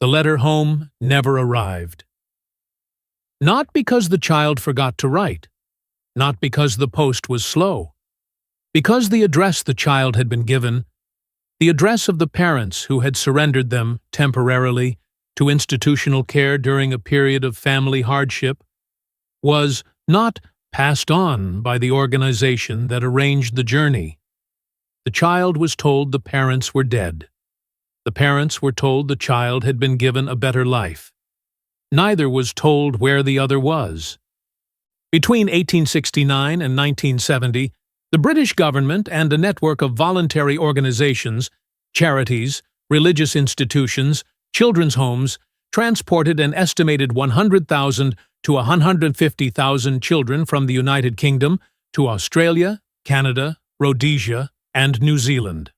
The letter home never arrived. Not because the child forgot to write, not because the post was slow, because the address the child had been given, the address of the parents who had surrendered them temporarily to institutional care during a period of family hardship, was not passed on by the organization that arranged the journey. The child was told the parents were dead. The parents were told the child had been given a better life. Neither was told where the other was. Between 1869 and 1970, the British government and a network of voluntary organizations, charities, religious institutions, children's homes, transported an estimated 100,000 to 150,000 children from the United Kingdom to Australia, Canada, Rhodesia, and New Zealand.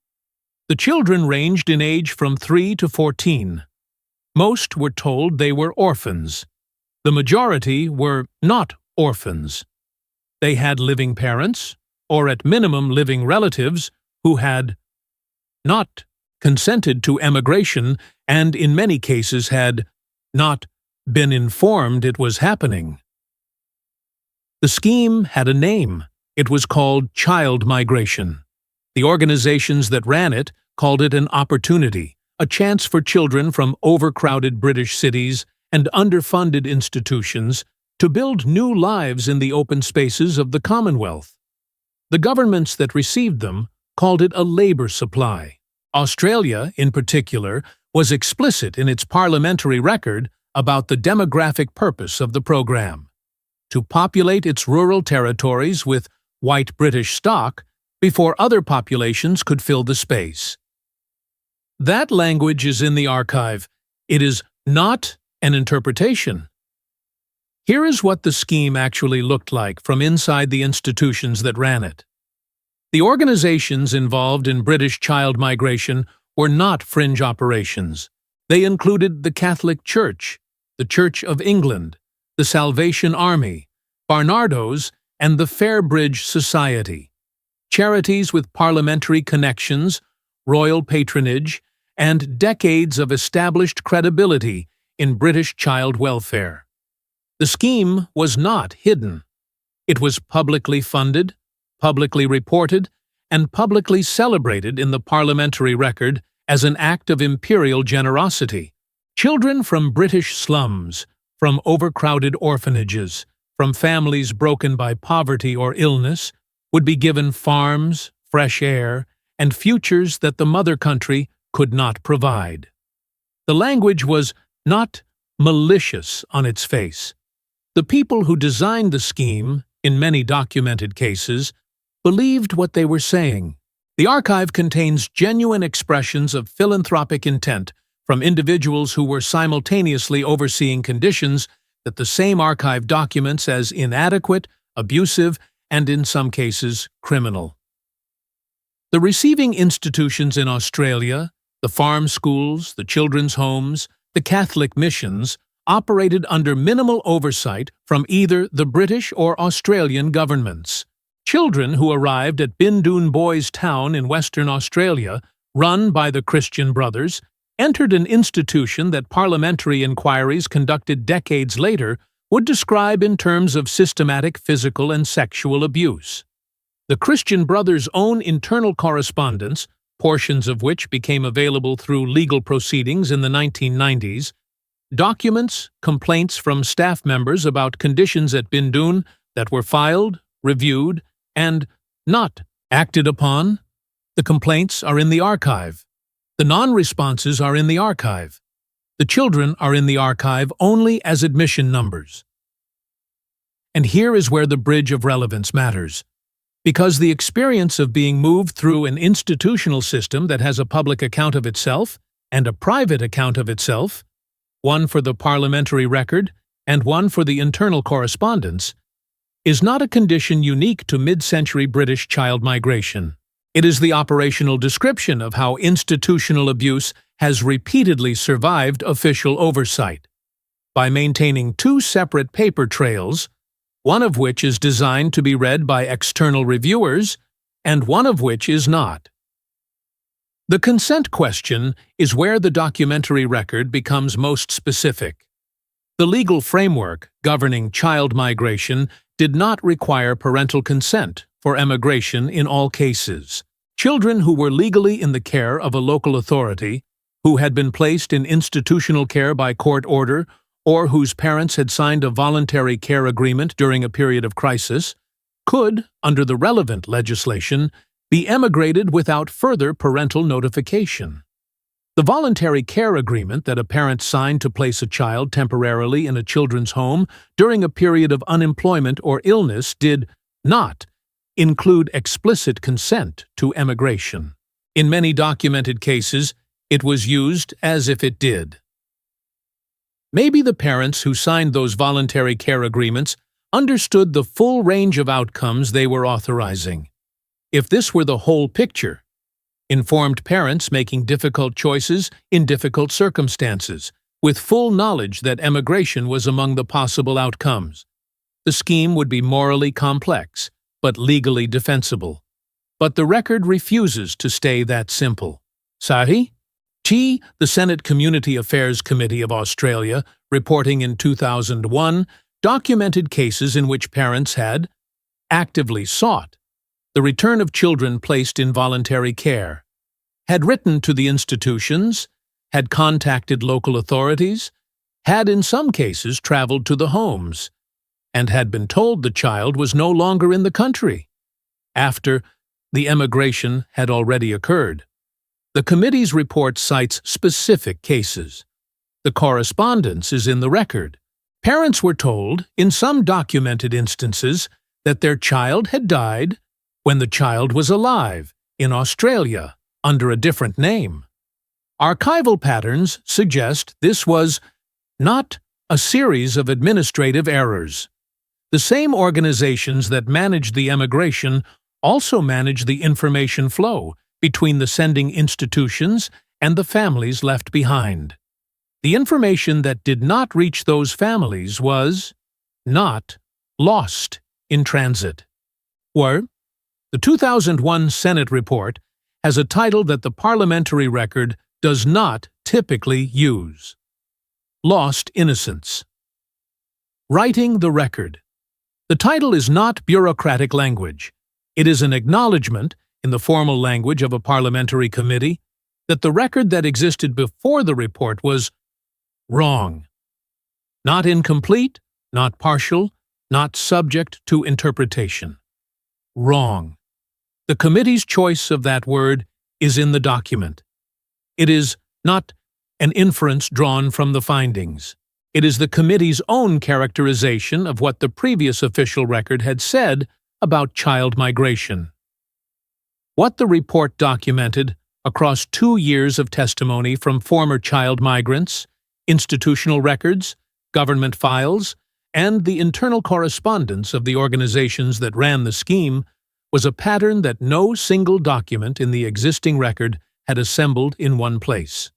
The children ranged in age from 3 to 14. Most were told they were orphans. The majority were not orphans. They had living parents, or at minimum living relatives, who had not consented to emigration and in many cases had not been informed it was happening. The scheme had a name. It was called child migration. The organizations that ran it called it an opportunity, a chance for children from overcrowded British cities and underfunded institutions to build new lives in the open spaces of the Commonwealth. The governments that received them called it a labor supply. Australia, in particular, was explicit in its parliamentary record about the demographic purpose of the program: to populate its rural territories with white British stock before other populations could fill the space. That language is in the archive. It is not an interpretation. Here is what the scheme actually looked like from inside the institutions that ran it. The organizations involved in British child migration were not fringe operations. They included the Catholic Church, the Church of England, the Salvation Army, Barnardo's, and the Fairbridge Society. Charities with parliamentary connections, royal patronage, and decades of established credibility in British child welfare. The scheme was not hidden. It was publicly funded, publicly reported, and publicly celebrated in the parliamentary record as an act of imperial generosity. Children from British slums, from overcrowded orphanages, from families broken by poverty or illness, would be given farms, fresh air, and futures that the mother country could not provide. The language was not malicious on its face. The people who designed the scheme, in many documented cases, believed what they were saying. The archive contains genuine expressions of philanthropic intent from individuals who were simultaneously overseeing conditions that the same archive documents as inadequate, abusive, and in some cases, criminal. The receiving institutions in Australia, the farm schools, the children's homes, the Catholic missions, operated under minimal oversight from either the British or Australian governments. Children who arrived at Bindoon Boys Town in Western Australia, run by the Christian Brothers, entered an institution that parliamentary inquiries conducted decades later would describe in terms of systematic physical and sexual abuse. The Christian Brothers' own internal correspondence, portions of which became available through legal proceedings in the 1990s, documents complaints from staff members about conditions at Bindoon that were filed, reviewed, and not acted upon. The complaints are in the archive. The non-responses are in the archive. The children are in the archive only as admission numbers. And here is where the bridge of relevance matters. Because the experience of being moved through an institutional system that has a public account of itself and a private account of itself, one for the parliamentary record and one for the internal correspondence, is not a condition unique to mid-century British child migration. It is the operational description of how institutional abuse has repeatedly survived official oversight. By maintaining two separate paper trails, one of which is designed to be read by external reviewers, and one of which is not. The consent question is where the documentary record becomes most specific. The legal framework governing child migration did not require parental consent for emigration in all cases. Children who were legally in the care of a local authority, who had been placed in institutional care by court order, or whose parents had signed a voluntary care agreement during a period of crisis, could, under the relevant legislation, be emigrated without further parental notification. The voluntary care agreement that a parent signed to place a child temporarily in a children's home during a period of unemployment or illness did not include explicit consent to emigration. In many documented cases, it was used as if it did. Maybe the parents who signed those voluntary care agreements understood the full range of outcomes they were authorizing. If this were the whole picture, informed parents making difficult choices in difficult circumstances, with full knowledge that emigration was among the possible outcomes, the scheme would be morally complex, but legally defensible. But the record refuses to stay that simple. Sahi? T, the Senate Community Affairs Committee of Australia, reporting in 2001, documented cases in which parents had actively sought the return of children placed in voluntary care, had written to the institutions, had contacted local authorities, had in some cases traveled to the homes, and had been told the child was no longer in the country after the emigration had already occurred. The committee's report cites specific cases. The correspondence is in the record. Parents were told, in some documented instances, that their child had died when the child was alive in Australia under a different name. Archival patterns suggest this was not a series of administrative errors. The same organizations that managed the emigration also managed the information flow between the sending institutions and the families left behind. The information that did not reach those families was not lost in transit. The 2001 Senate report has a title that the parliamentary record does not typically use: Lost Innocence. Writing the record. The title is not bureaucratic language. It is an acknowledgement, in the formal language of a parliamentary committee, that the record that existed before the report was wrong. Not incomplete, not partial, not subject to interpretation. Wrong. The committee's choice of that word is in the document. It is not an inference drawn from the findings. It is the committee's own characterization of what the previous official record had said about child migration. What the report documented across 2 years of testimony from former child migrants, institutional records, government files, and the internal correspondence of the organizations that ran the scheme was a pattern that no single document in the existing record had assembled in one place.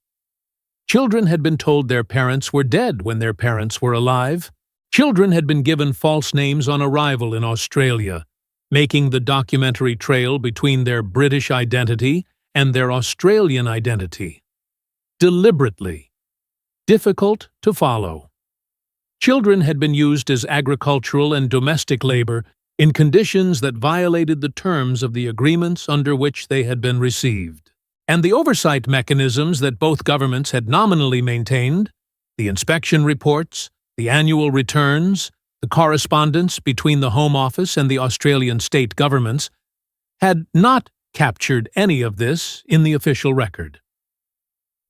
Children had been told their parents were dead when their parents were alive. Children had been given false names on arrival in Australia, making the documentary trail between their British identity and their Australian identity deliberately difficult to follow. Children had been used as agricultural and domestic labor in conditions that violated the terms of the agreements under which they had been received. And the oversight mechanisms that both governments had nominally maintained, the inspection reports, the annual returns, the correspondence between the Home Office and the Australian state governments, had not captured any of this in the official record.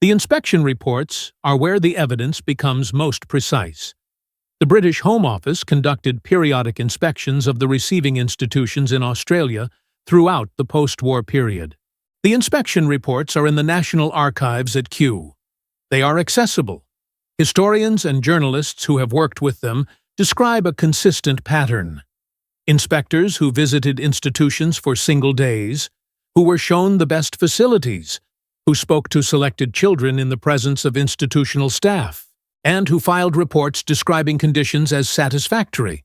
The inspection reports are where the evidence becomes most precise. The British Home Office conducted periodic inspections of the receiving institutions in Australia throughout the post-war period. The inspection reports are in the National Archives at Kew. They are accessible. Historians and journalists who have worked with them describe a consistent pattern. Inspectors who visited institutions for single days, who were shown the best facilities, who spoke to selected children in the presence of institutional staff, and who filed reports describing conditions as satisfactory.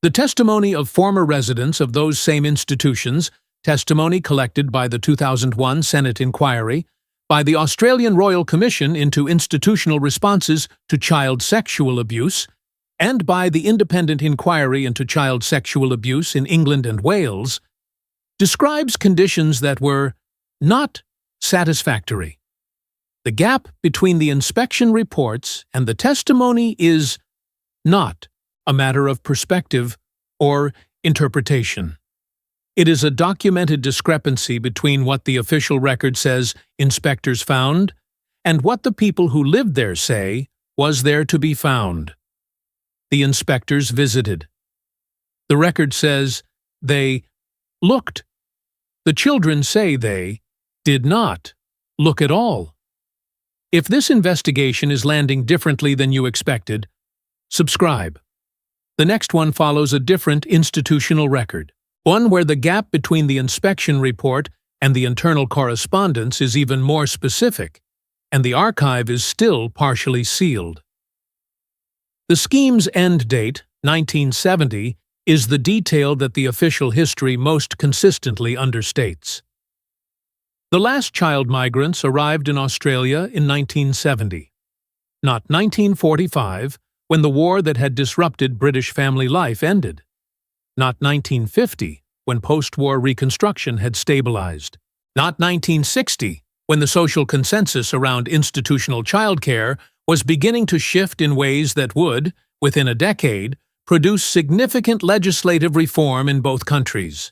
The testimony of former residents of those same institutions testimony collected by the 2001 Senate inquiry, by the Australian Royal Commission into Institutional Responses to Child Sexual Abuse, and by the Independent Inquiry into Child Sexual Abuse in England and Wales, describes conditions that were not satisfactory. The gap between the inspection reports and the testimony is not a matter of perspective or interpretation. It is a documented discrepancy between what the official record says inspectors found and what the people who lived there say was there to be found. The inspectors visited. The record says they looked. The children say they did not look at all. If this investigation is landing differently than you expected, subscribe. The next one follows a different institutional record, one where the gap between the inspection report and the internal correspondence is even more specific, and the archive is still partially sealed. The scheme's end date, 1970, is the detail that the official history most consistently understates. The last child migrants arrived in Australia in 1970, not 1945, when the war that had disrupted British family life ended, not 1950, when post-war reconstruction had stabilized, not 1960, when the social consensus around institutional childcare was beginning to shift in ways that would, within a decade, produce significant legislative reform in both countries.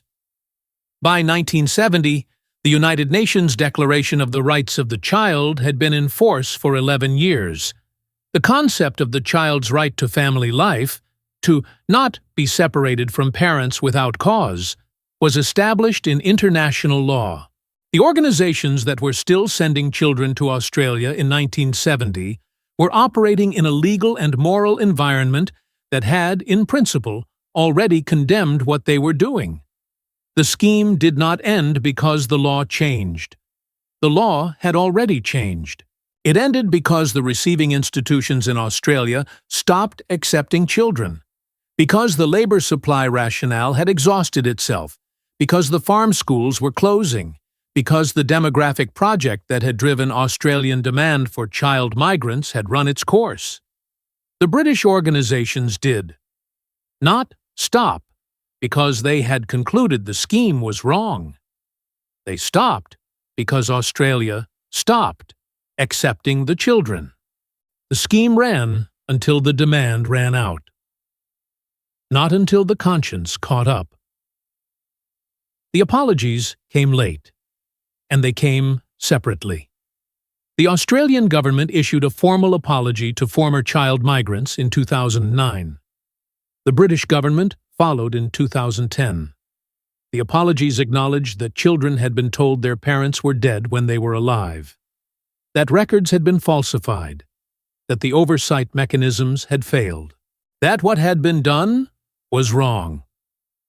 By 1970, the United Nations Declaration of the Rights of the Child had been in force for 11 years. The concept of the child's right to family life, to not be separated from parents without cause, was established in international law. The organizations that were still sending children to Australia in 1970 were operating in a legal and moral environment that had, in principle, already condemned what they were doing. The scheme did not end because the law changed. The law had already changed. It ended because the receiving institutions in Australia stopped accepting children, because the labor supply rationale had exhausted itself, because the farm schools were closing, because the demographic project that had driven Australian demand for child migrants had run its course. The British organizations did not stop because they had concluded the scheme was wrong. They stopped because Australia stopped accepting the children. The scheme ran until the demand ran out, not until the conscience caught up. The apologies came late, and they came separately. The Australian government issued a formal apology to former child migrants in 2009. The British government followed in 2010. The apologies acknowledged that children had been told their parents were dead when they were alive, that records had been falsified, that the oversight mechanisms had failed, that what had been done was wrong.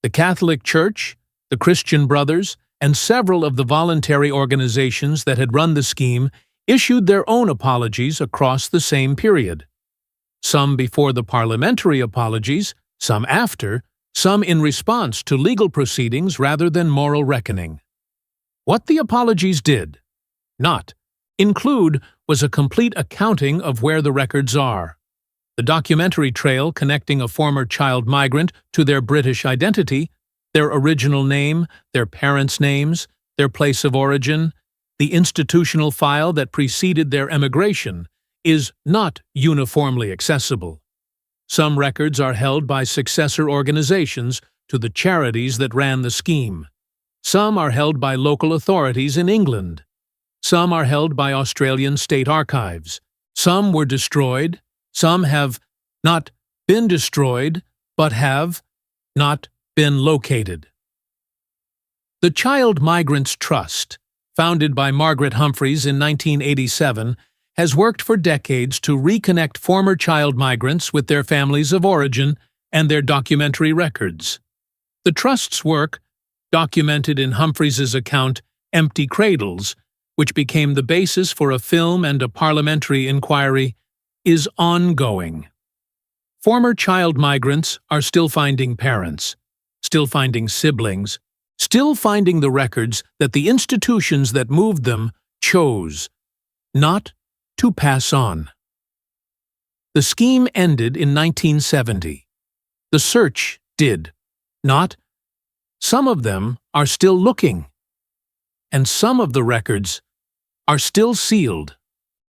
The Catholic Church, the Christian Brothers, and several of the voluntary organizations that had run the scheme issued their own apologies across the same period. Some before the parliamentary apologies, some after, some in response to legal proceedings rather than moral reckoning. What the apologies did not include was a complete accounting of where the records are. The documentary trail connecting a former child migrant to their British identity, their original name, their parents' names, their place of origin, the institutional file that preceded their emigration, is not uniformly accessible. Some records are held by successor organizations to the charities that ran the scheme. Some are held by local authorities in England. Some are held by Australian state archives. Some were destroyed. Some have not been destroyed, but have not been located. The Child Migrants Trust, founded by Margaret Humphreys in 1987, has worked for decades to reconnect former child migrants with their families of origin and their documentary records. The Trust's work, documented in Humphreys's account Empty Cradles, which became the basis for a film and a parliamentary inquiry, is ongoing. Former child migrants are still finding parents, still finding siblings, still finding the records that the institutions that moved them chose not to pass on. The scheme ended in 1970. The search did not. Some of them are still looking, and some of the records are still sealed.